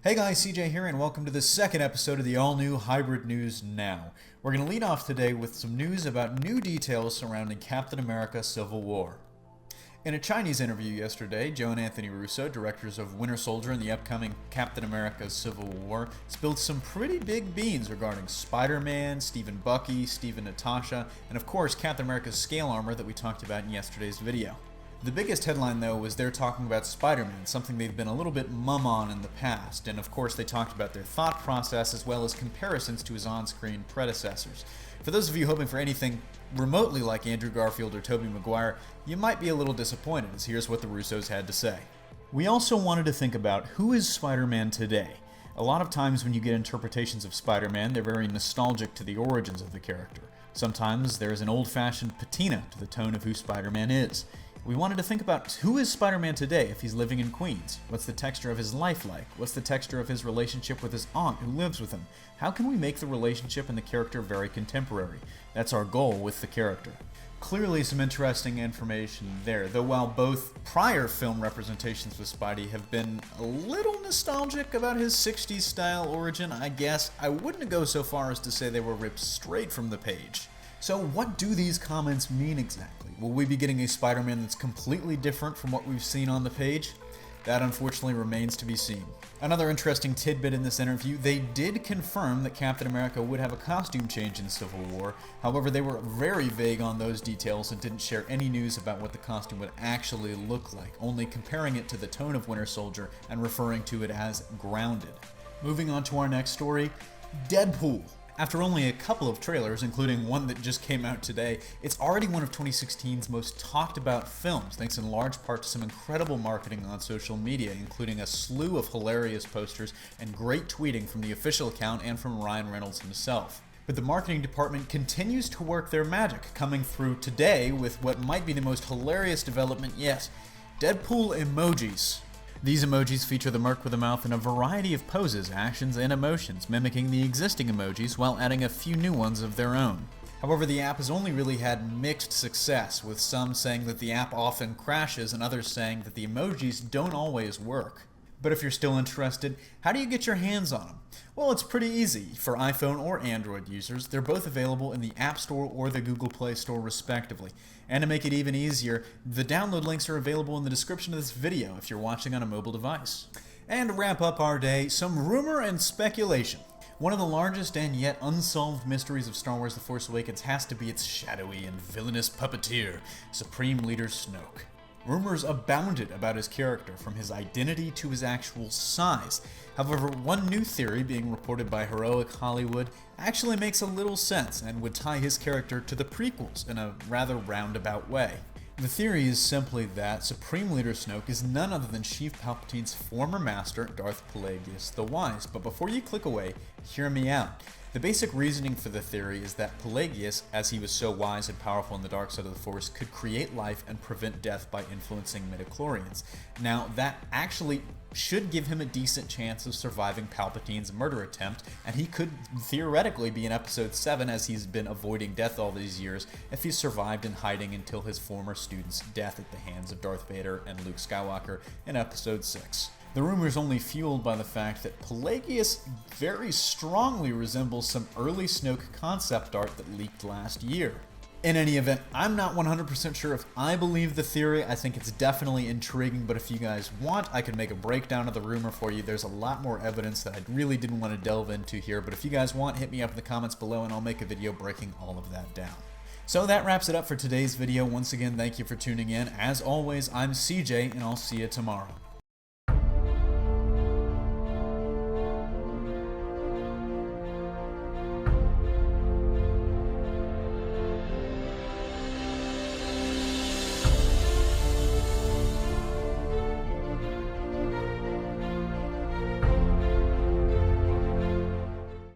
Hey guys, CJ here, and welcome to the second episode of the all-new Hybrid News Now. We're going to lead off today with some news about new details surrounding Captain America Civil War. In a Chinese interview yesterday, Joe and Anthony Russo, directors of Winter Soldier and the upcoming Captain America Civil War, spilled some pretty big beans regarding Spider-Man, Stephen Bucky, Stephen Natasha, and of course Captain America's scale armor that we talked about in yesterday's video. The biggest headline, though, was they're talking about Spider-Man, something they've been a little bit mum on in the past, and of course they talked about their thought process as well as comparisons to his on-screen predecessors. For those of you hoping for anything remotely like Andrew Garfield or Tobey Maguire, you might be a little disappointed, as here's what the Russos had to say. We also wanted to think about who is Spider-Man today. A lot of times when you get interpretations of Spider-Man, they're very nostalgic to the origins of the character. Sometimes there's an old-fashioned patina to the tone of who Spider-Man is. We wanted to think about who is Spider-Man today if he's living in Queens? What's the texture of his life like? What's the texture of his relationship with his aunt who lives with him? How can we make the relationship and the character very contemporary? That's our goal with the character. Clearly some interesting information there, though while both prior film representations with Spidey have been a little nostalgic about his 60s style origin, I guess, I wouldn't go so far as to say they were ripped straight from the page. So what do these comments mean exactly? Will we be getting a Spider-Man that's completely different from what we've seen on the page? That unfortunately remains to be seen. Another interesting tidbit in this interview, they did confirm that Captain America would have a costume change in Civil War. However, they were very vague on those details and didn't share any news about what the costume would actually look like, only comparing it to the tone of Winter Soldier and referring to it as grounded. Moving on to our next story, Deadpool. After only a couple of trailers, including one that just came out today, it's already one of 2016's most talked about films, thanks in large part to some incredible marketing on social media, including a slew of hilarious posters and great tweeting from the official account and from Ryan Reynolds himself. But the marketing department continues to work their magic, coming through today with what might be the most hilarious development yet: Deadpool EMOJIS. These emojis feature the Merc with a mouth in a variety of poses, actions, and emotions, mimicking the existing emojis while adding a few new ones of their own. However, the app has only really had mixed success, with some saying that the app often crashes and others saying that the emojis don't always work. But if you're still interested, how do you get your hands on them? Well, it's pretty easy. For iPhone or Android users, they're both available in the App Store or the Google Play Store respectively. And to make it even easier, the download links are available in the description of this video if you're watching on a mobile device. And to wrap up our day, some rumor and speculation. One of the largest and yet unsolved mysteries of Star Wars The Force Awakens has to be its shadowy and villainous puppeteer, Supreme Leader Snoke. Rumors abounded about his character, from his identity to his actual size. However, one new theory being reported by Heroic Hollywood actually makes a little sense and would tie his character to the prequels in a rather roundabout way. The theory is simply that Supreme Leader Snoke is none other than Chief Palpatine's former master, Darth Plagueis the Wise. But before you click away, hear me out. The basic reasoning for the theory is that Plagueis, as he was so wise and powerful in the dark side of the Force, could create life and prevent death by influencing midichlorians. Now, that actually should give him a decent chance of surviving Palpatine's murder attempt, and he could theoretically be in Episode 7, as he's been avoiding death all these years, if he survived in hiding until his former student's death at the hands of Darth Vader and Luke Skywalker in Episode 6. The rumor is only fueled by the fact that Plagueis very strongly resembles some early Snoke concept art that leaked last year. In any event, I'm not 100% sure if I believe the theory. I think it's definitely intriguing, but if you guys want, I could make a breakdown of the rumor for you. There's a lot more evidence that I really didn't want to delve into here, but if you guys want, hit me up in the comments below and I'll make a video breaking all of that down. So that wraps it up for today's video. Once again, thank you for tuning in. As always, I'm CJ, and I'll see you tomorrow.